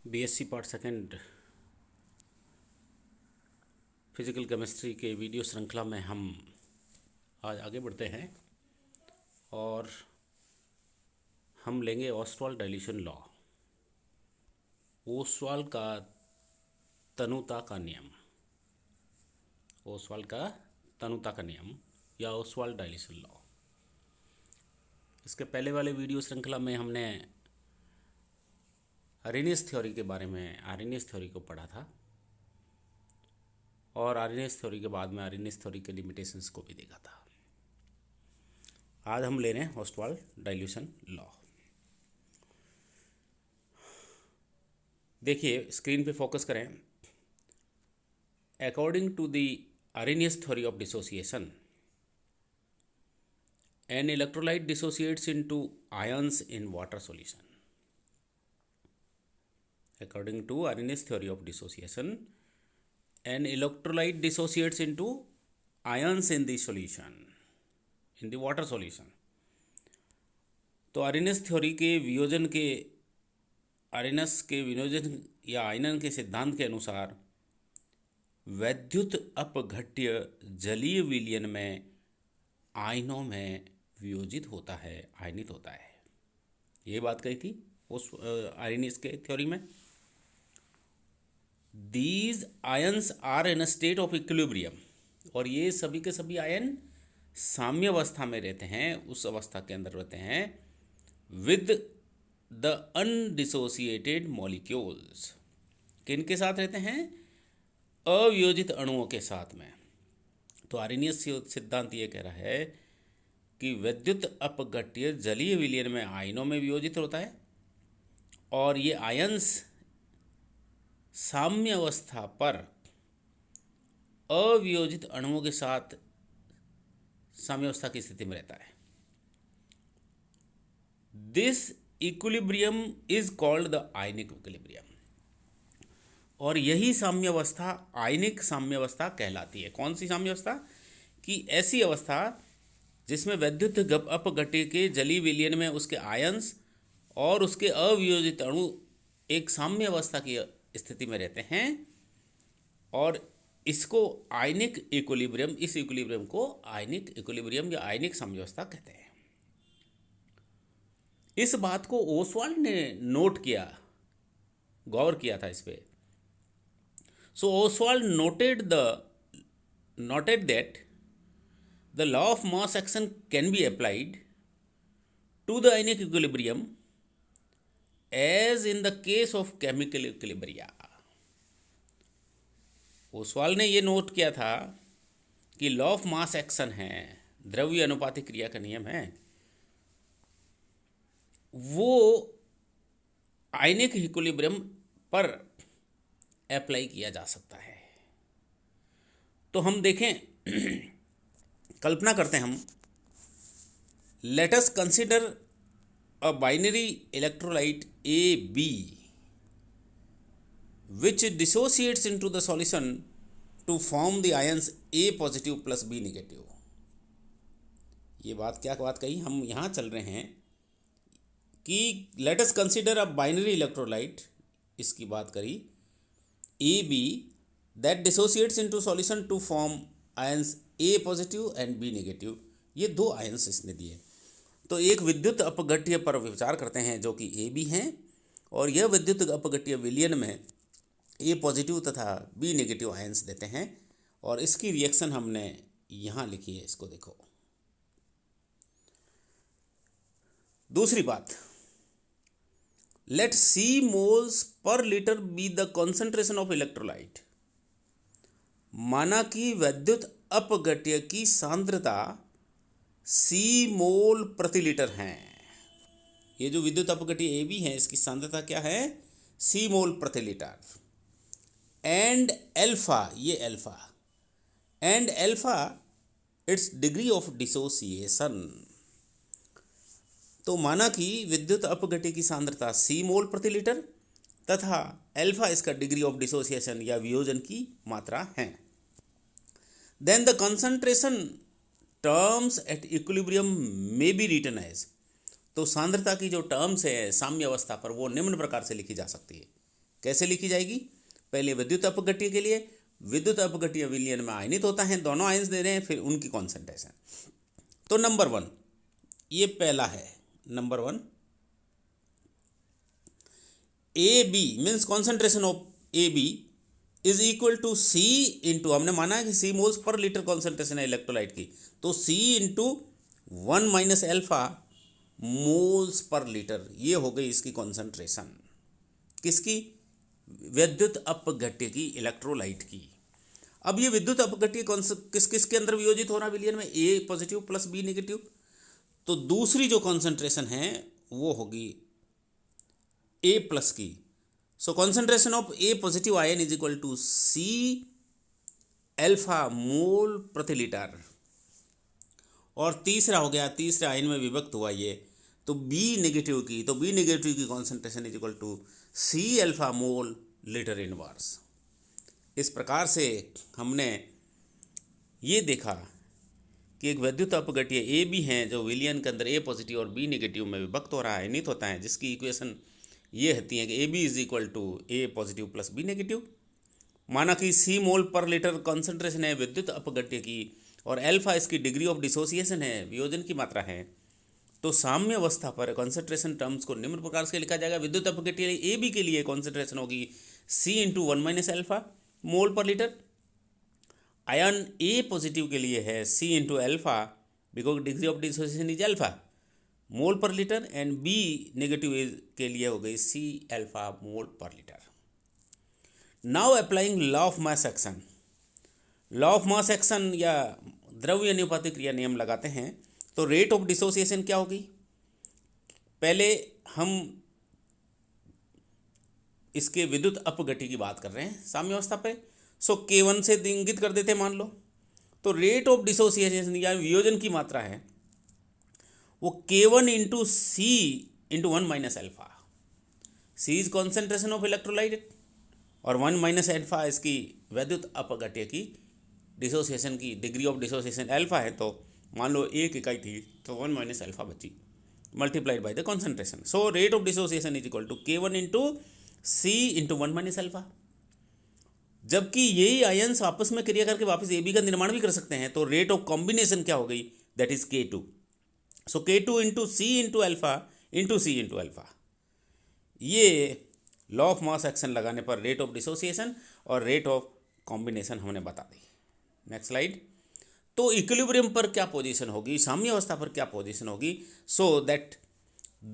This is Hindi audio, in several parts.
BSc part second physical chemistry के वीडियो श्रृंखला में हम आज आगे बढ़ते हैं और हम लेंगे ऑस्वाल्ड डाइल्यूशन लॉ। ओस्वाल्ड का तनुता का नियम, ओस्वाल्ड का तनुता का नियम या ओस्वाल्ड डाइल्यूशन लॉ। इसके पहले वाले वीडियो श्रृंखला में हमने आर्हेनियस थ्योरी के बारे में, आर्हेनियस थ्योरी को पढ़ा था और आर्हेनियस थ्योरी के बाद में आर्हेनियस थ्योरी के लिमिटेशंस को भी देखा था। आज हम ले रहे हैं ओस्वाल्ड डाइल्यूशन लॉ। देखिए स्क्रीन पे फोकस करें। According to the Arrhenius theory of dissociation, an electrolyte dissociates into ions in water solution. According to Arrhenius theory of dissociation, an electrolyte dissociates into ions in the solution, in the water solution. तो आर्हेनियस थ्योरी के वियोजन के, आर्हेनियस के वियोजन या आयनन के सिद्धांत के अनुसार वैद्युत अपघट्य जलीय विलयन में आयनों में वियोजित होता है, आयनित होता है। ये बात कही थी उस आर्हेनियस के थ्योरी में। These ions are in a state of equilibrium, और ये सभी के सभी आयन साम्य अवस्था में रहते हैं, उस अवस्था के अंदर रहते हैं विद द अनडिसोसिएटेड मॉलिक्यूल्स। किन के साथ रहते हैं? अवियोजित अणुओं के साथ में। तो आर्हेनियस सिद्धांत ये कह रहा है कि वैद्युत अपघट्य जलीय विलयन में आयनों में वियोजित होता है और ये आयंस साम्य अवस्था पर अवियोजित अणुओं के साथ साम्य अवस्था की स्थिति में रहता है। This equilibrium is called the ionic equilibrium, और यही साम्य अवस्था आयनिक साम्य अवस्था कहलाती है। कौन सी साम्य अवस्था? कि ऐसी अवस्था जिसमें वैद्युत अपघट्य के जलीय विलयन में उसके आयंस और उसके अवियोजित अणु एक साम्य अवस्था की स्थिति में रहते हैं, और इसको आयनिक इक्विलिब्रियम, इस इक्विलिब्रियम को आयनिक इक्विलिब्रियम या आयनिक साम्य अवस्था कहते हैं। इस बात को ओस्वाल्ड ने नोट किया, गौर किया था इस पे। So Oswald noted that the law of mass action can be applied to the ionic equilibrium as in the case of chemical equilibria. Oswald ने ये नोट किया था कि लॉ ऑफ मास एक्शन है, द्रव्य अनुपातिक क्रिया का नियम है, वो आयनिक इक्विलिब्रियम पर अप्लाई किया जा सकता है। तो हम देखें, कल्पना करते हैं हम, let us consider a binary electrolyte A B which dissociates into the solution to form the ions A positive plus B negative. ये बात क्या बात कही? हम यहाँ चल रहे हैं कि late us consider a binary electrolyte, इसकी बात करी, AB that dissociates into solution to form ions A positive and B negative। ये दो आयंस इसने दिए। तो एक विद्युत अपघट्य पर विचार करते हैं जो कि AB हैं, और यह विद्युत अपघट्य विलयन में A पॉजिटिव तथा B नेगेटिव आयंस देते हैं, और इसकी रिएक्शन हमने यहाँ लिखी है, इसको देखो। दूसरी बात, let C moles per liter be the concentration of electrolyte। माना कि वैद्युत अपघट्य की सांद्रता C मोल प्रति लीटर है। ये जो विद्युत अपघट्य AB है, इसकी सांद्रता क्या है? C मोल प्रति लीटर। एंड अल्फा, ये alpha, and alpha it's degree of dissociation. तो माना कि विद्युत अपघट्य की सांद्रता C मोल प्रति लीटर तथा अल्फा इसका डिग्री ऑफ डिसोसिएशन या वियोजन की मात्रा है। Then the concentration terms at equilibrium may be written as. तो सांद्रता की जो टर्म्स है साम्य अवस्था पर, वो निम्न प्रकार से लिखी जा सकती है। कैसे लिखी जाएगी? पहले विद्युत अपघट्य के लिए, विद्युत अपघट्य विलयन में आयनित होता है, दोनों आयंस दे रहे हैं, फिर उनकी कॉन्सेंट्रेशन। तो नंबर 1 ये पहला है, number 1 A B means concentration of A B is equal to C into, हमने माना है कि C moles per litre concentration है इलेक्ट्रोलाइट की, तो C into 1 minus alpha moles per litre, ये हो गई इसकी कॉन्सेंट्रेशन। किसकी? विद्युत अपघट्य की, इलेक्ट्रोलाइट की। अब ये विद्युत अपघट्य किस किस के अंदर वियोजित हो रहा है विलयन में? ए पॉजिटिव प्लस बी नेगेटिव। तो दूसरी जो कॉन्सेंट्रेशन है वो होगी ए प्लस की। So concentration of A positive ion is equal to C alpha mole प्रति लीटर। और तीसरा हो गया, तीसरे आयन में विभक्त हुआ ये, तो बी नेगेटिव की, तो बी नेगेटिव की concentration is equal to C alpha mole litre inverse. इस प्रकार से हमने ये देखा कि एक विद्युत अपघट्य ए बी हैं जो विलयन के अंदर ए पॉजिटिव और बी नेगेटिव में विभक्त हो रहा है, आयनित होता है, जिसकी इक्वेशन ये होती है कि A B is equal to A positive plus B negative. माना कि सी मोल पर लीटर कॉन्सेंट्रेशन है विद्युत अपघट्य की और एल्फा इसकी डिग्री ऑफ डिसोसिएशन है, वियोजन की मात्रा है। तो साम्य अवस्था पर कॉन्सेंट्रेशन टर्म्स को निम्न प्रकार से लिखा जाएगा। विद्युत अपघट्य ए बी के लिए कॉन्सेंट्रेशन होगी C into 1 minus alpha mole per litre. Ion A positive के लिए है C into alpha because degree of dissociation is alpha mole per litre, and B negative के लिए हो गई सी alpha mole per litre. Now applying law of mass action, law of mass action या द्रव्य अनुपातिक क्रिया नियम लगाते हैं। तो रेट ऑफ डिसोसिएशन क्या होगी? पहले हम इसके विद्युत अपघट्य की बात कर रहे हैं साम्य अवस्था पे, सो K1 से इंगित कर देते हैं मान लो। तो रेट ऑफ डिसोसिएशन या वियोजन की मात्रा है वो K1 into C into 1 minus alpha. C is concentration of electrolyte और 1 माइनस एल्फा इसकी विद्युत अपघट्य की डिसोसिएशन की डिग्री ऑफ डिसोसिएशन एल्फा है, तो मान लो एक इकाई थी तो 1 माइनस एल्फा बची multiplied by the concentration. So rate of dissociation is equal to K1 into C into 1 minus alpha. जबकि यही आयंस आपस में क्रिया करके वापस ए बी का निर्माण भी कर सकते हैं, तो रेट ऑफ कॉम्बिनेशन क्या हो गई? That is K2। So K2 into C into alpha into C into alpha. ये लॉ ऑफ मास एक्शन लगाने पर रेट ऑफ डिसोसिएशन और रेट ऑफ कॉम्बिनेशन हमने बता दी। Next slide. तो इक्विलिब्रियम पर क्या पोजीशन होगी, साम्य अवस्था पर क्या पोजीशन होगी? सो दैट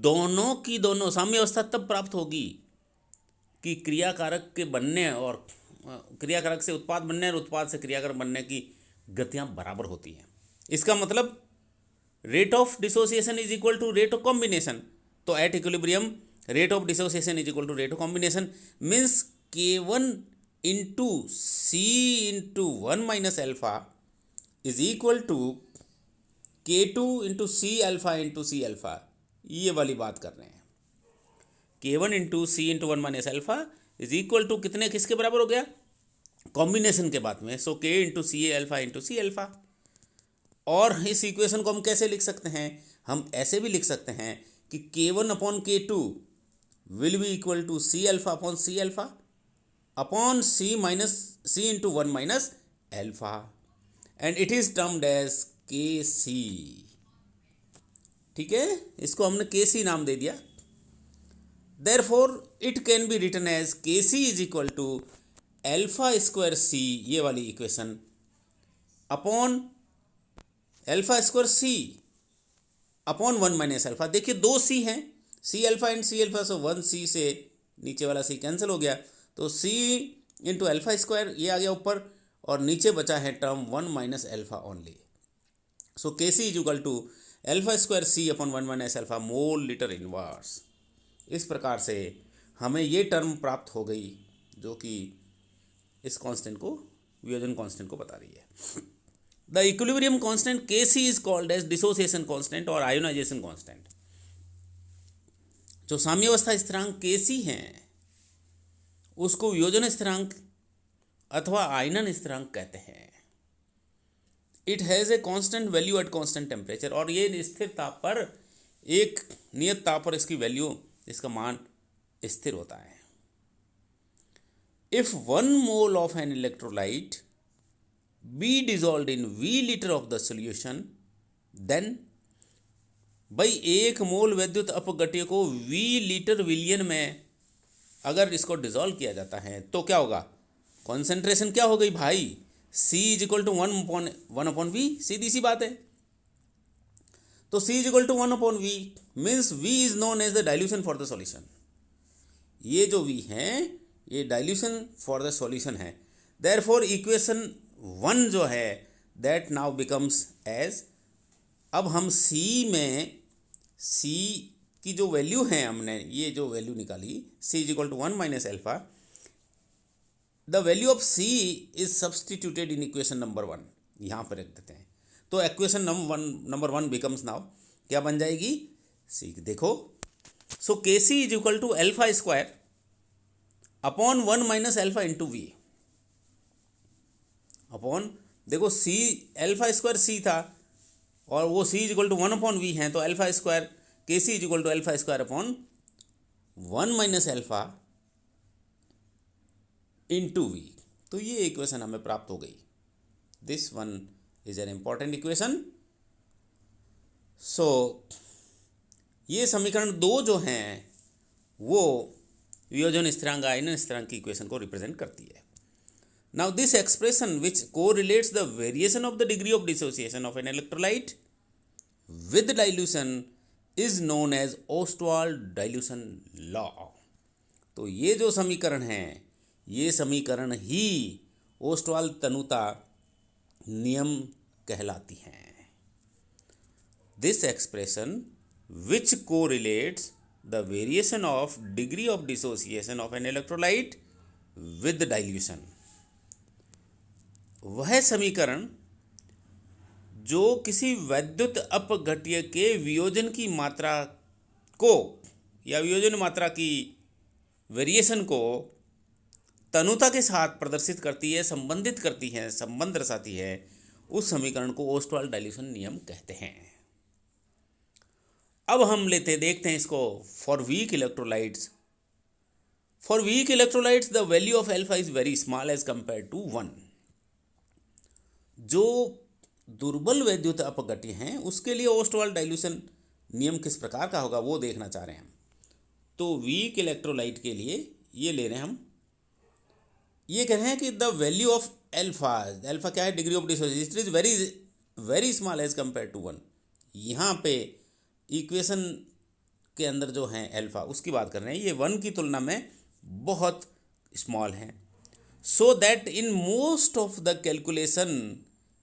दोनों की दोनों साम्य अवस्था तब प्राप्त होगी कि क्रियाकारक के बनने और क्रियाकारक से उत्पाद बनने और उत्पाद से क्रियाकारक बनने की गतियां बराबर होती हैं। इसका मतलब rate of dissociation is equal to rate of combination. तो at equilibrium rate of dissociation is equal to rate of combination means K1 into C into 1 minus alpha is equal to K2 into C alpha into C alpha. ये वाली बात कर रहे हैं। K1 into C into 1 minus alpha is equal to कितने किसके बराबर हो गया? कॉम्बिनेशन के बाद में। So K into C alpha into C alpha. और इस इक्वेशन को हम कैसे लिख सकते हैं? हम ऐसे भी लिख सकते हैं कि K1 upon K2 will be equal to C alpha upon C alpha upon C minus C into 1 minus alpha, and it is termed as KC। ठीक है, इसको हमने KC नाम दे दिया। Therefore it can be written as KC is equal to alpha square C, ये वाली equation, upon alpha square C upon 1 minus alpha. देखिए दो C हैं, C alpha and C alpha, so 1C से नीचे वाला C कैंसिल हो गया, तो C इंटू अल्फा स्क्वायर ये आ गया ऊपर, और नीचे बचा है term 1 minus alpha only. So KC is equal to alpha square C upon 1 minus alpha mole litre inverse. इस प्रकार से हमें ये टर्म प्राप्त हो गई जो कि इस कांस्टेंट को, वियोजन कांस्टेंट को बता रही है। The equilibrium constant Kc is called as dissociation constant और आयोनाइजेशन कांस्टेंट। जो साम्यावस्था स्थिरांक Kc हैं उसको वियोजन स्थिरांक अथवा आयनन स्थिरांक कहते हैं। It has a constant value at constant temperature, और ये स्थिर ताप पर, एक नियत ताप पर इसकी वैल्यू, इसका मान स्थिर होता है। if 1 mole of an electrolyte be dissolved in V liter of the solution, then भाई 1 मोल वैद्युत अपघट्य को V लीटर विलियन में अगर इसको डिसॉल्व किया जाता है तो क्या होगा, कॉन्सेंट्रेशन क्या हो गई भाई, C is equal to 1/1/V, सीधी सी बात है। तो C is equal to 1/V means V is known as the dilution for the solution. ये जो V है ये डाइल्यूशन फॉर द सॉल्यूशन है। देयरफॉर इक्वेशन 1 जो है दैट नाउ बिकम्स एज, अब हम C में C की जो वैल्यू है, हमने ये जो वैल्यू निकाली C is equal to 1 minus alpha, the value of C is substituted in equation number 1, यहाँ पर रख देते हैं। तो इक्वेशन नंबर 1 बिकम्स नाउ क्या बन जाएगी, C देखो, so Kc is equal to alpha square upon 1 minus alpha into V upon, देखो C एल्फा स्क्वायर C था और वो C is equal to 1/V है, तो alpha square Kc is equal to alpha square upon 1 minus alpha into V. तो ये इक्वेशन हमें प्राप्त हो गई। This one is an important equation. So ये समीकरण 2 जो हैं वो वियोजन स्थिरांक आयनन स्थिरांक की इक्वेशन को रिप्रेजेंट करती है। Now this expression which correlates the variation of the degree of dissociation of an electrolyte with dilution is known as Ostwald dilution law। तो ये जो समीकरण है ये समीकरण ही ओस्टवाल तनुता नियम कहलाती हैं। This expression which correlates the variation of degree of dissociation of an electrolyte with dilution, वह समीकरण जो किसी वैद्युत अपघट्य के वियोजन की मात्रा को या वियोजन मात्रा की वेरिएशन को तनुता के साथ प्रदर्शित करती है, संबंधित करती है, संबंध दर्शाती है, उस समीकरण को ओस्टवाल्ड डाइल्यूशन नियम कहते हैं। अब हम देखते हैं इसको for weak electrolytes. For weak electrolytes the value of alpha is very small as compare to 1। जो दुर्बल वैद्युत अपघट्य हैं उसके लिए ओस्टवाल्ड डाइल्यूशन नियम किस प्रकार का होगा वो देखना चाह रहे हैं हम। तो वीक इलेक्ट्रोलाइट के लिए ये ले रहे हैं हम, ये कह रहे हैं कि the value of alpha, alpha क्या है, degree of dissociation, is very very small as compare to 1। यहाँ पे इक्वेशन के अंदर जो है एल्फा उसकी बात कर रहे हैं, ये 1 की तुलना में बहुत स्मॉल है। So that in most of the calculation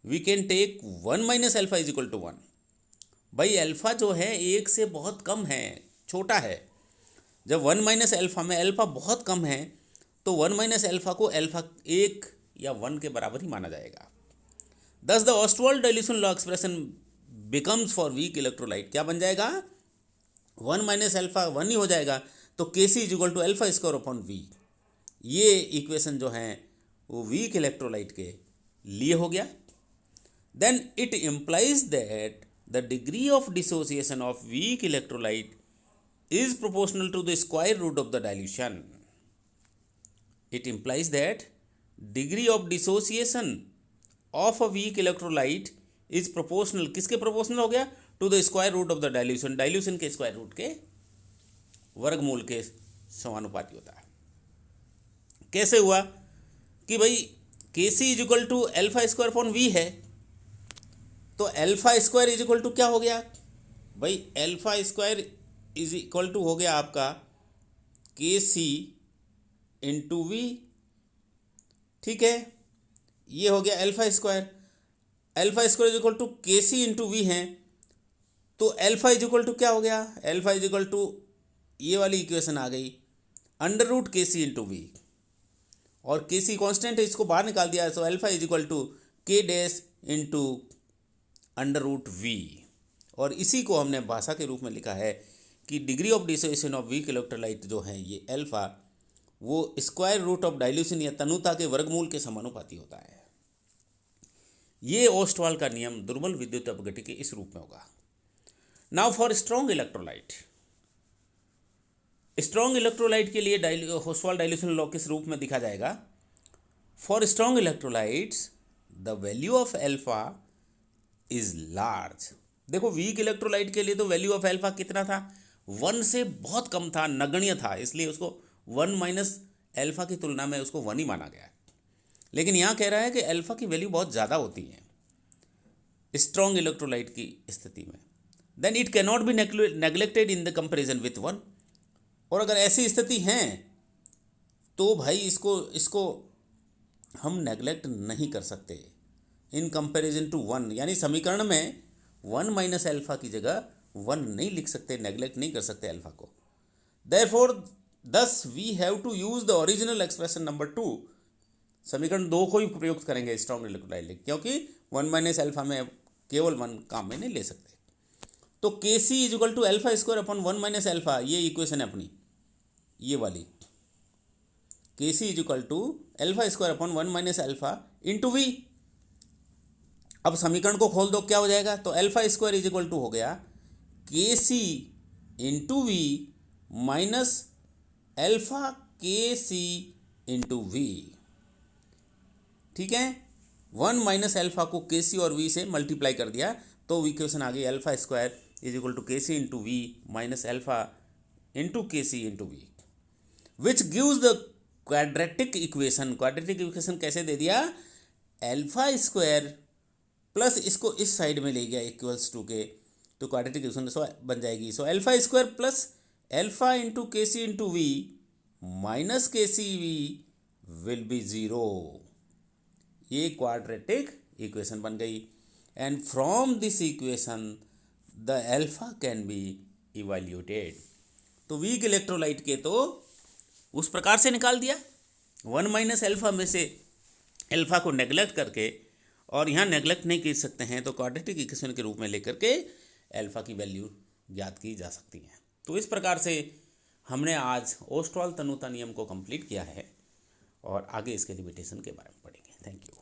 we can take 1 minus alpha is equal to 1। भाई एल्फा जो है 1 से बहुत कम है, छोटा है। जब 1 माइनस एल्फा में एल्फा बहुत कम है तो 1 माइनस एल्फा को एल्फा 1 या 1 के बराबर ही माना जाएगा। Thus the Ostwald dilution law expression becomes for weak electrolyte क्या बन जाएगा, 1 माइनस एल्फा 1 ही हो जाएगा, तो Kc is equal to alpha square upon V। ये इक्वेशन जो है वो वीक इलेक्ट्रोलाइट के लिए हो गया। Then it implies that the degree of dissociation of weak electrolyte is proportional to the square root of the dilution. It implies that degree of dissociation of a weak electrolyte is proportional, किसके proportional हो गया, to the square root of the dilution, dilution के square root के वर्गमूल के समानुपाती होता है। कैसे हुआ कि भाई Kc is equal to alpha square upon V है, तो alpha square is equal to क्या हो गया भाई, alpha square is equal to हो गया आपका Kc इंटू V। ठीक है, ये हो गया alpha square, alpha square is equal to Kc into V है, तो एल्फा इज इक्वल टू क्या हो गया, एल्फा इज इक्वल टू ये वाली इक्वेशन आ गई under root Kc into V, और Kc कॉन्स्टेंट है, इसको बाहर निकाल दिया, so alpha is equal to K dash into under root V। और इसी को हमने भाषा के रूप में लिखा है कि degree of dissociation of weak electrolyte जो है ये एल्फा, वो स्क्वायर रूट ऑफ डाइल्यूशन या तनुता के वर्गमूल के समानुपाती होता है। ये ओस्टवाल्ड का नियम दुर्बल विद्युत अपघट्य के इस रूप में होगा। Now for strong electrolyte, strong electrolyte के लिए ओस्वाल्ड डाइल्यूशन लॉ किस रूप में दिखा जाएगा? For strong electrolytes the value of alpha is large. देखो वीक इलेक्ट्रोलाइट के लिए तो वैल्यू ऑफ एल्फा कितना था? 1 से बहुत कम था, नगण्य था, इसलिए उसको 1 माइनस एल्फा की तुलना में उसको 1 ही माना गया। लेकिन यहाँ कह रहा है कि एल्फा की वैल्यू बहुत ज़्यादा होती है स्ट्रॉन्ग इलेक्ट्रोलाइट की स्थिति में, then it can not be neglected in the comparison with 1। और अगर ऐसी स्थिति है तो भाई इसको हम नेग्लेक्ट नहीं कर सकते इन कंपेरिजन टू 1, यानी समीकरण में 1 माइनस एल्फा की जगह 1 नहीं लिख सकते, नेग्लेक्ट नहीं कर सकते एल्फा को। Therefore thus we have to use the original expression number 2, समीकरण 2 को ही प्रयुक्त करेंगे स्ट्रॉन्ग इलेक्ट्रोलाइट, क्योंकि 1 माइनस एल्फा में केवल 1 काम में नहीं ले सकते। तो K C is equal to alpha square upon 1 minus alpha, ये इक्वेशन है अपनी, ये वाली। K C is equal to alpha square upon 1 minus alpha into V. अब समीकरण को खोल दो, क्या हो जाएगा? तो alpha square is equal to हो गया K C into V minus alpha K C into we. ठीक है, 1 माइनस एल्फा को के सी और वी से मल्टीप्लाई कर दिया तो इक्वेशन आ गई alpha square is equal to K C into V minus alpha into K C into V, which gives the quadratic equation. Quadratic equation कैसे दे दिया? एल्फा स्क्वायर प्लस इसको इस साइड में ले गया इक्वल्स टू के, तो क्वाड्रेटिक इक्वेशन बन जाएगी। So alpha square plus alpha into K C into V minus के सी वी विल बी 0। ये क्वाड्रेटिक इक्वेशन बन गई। And from this equation the alpha can be evaluated. तो वीक इलेक्ट्रोलाइट के तो उस प्रकार से निकाल दिया, 1 माइनस एल्फा में से एल्फा को नेग्लेक्ट करके, और यहाँ नेग्लेक्ट नहीं कर सकते हैं तो क्वाड्रेटिक इक्वेशन के रूप में लेकर के एल्फा की वैल्यू ज्ञात की जा सकती है। तो इस प्रकार से हमने आज ओस्टवाल्ड तनुता नियम को कंप्लीट किया है और आगे इसके लिमिटेशन के बारे में पढ़ेंगे। Thank you.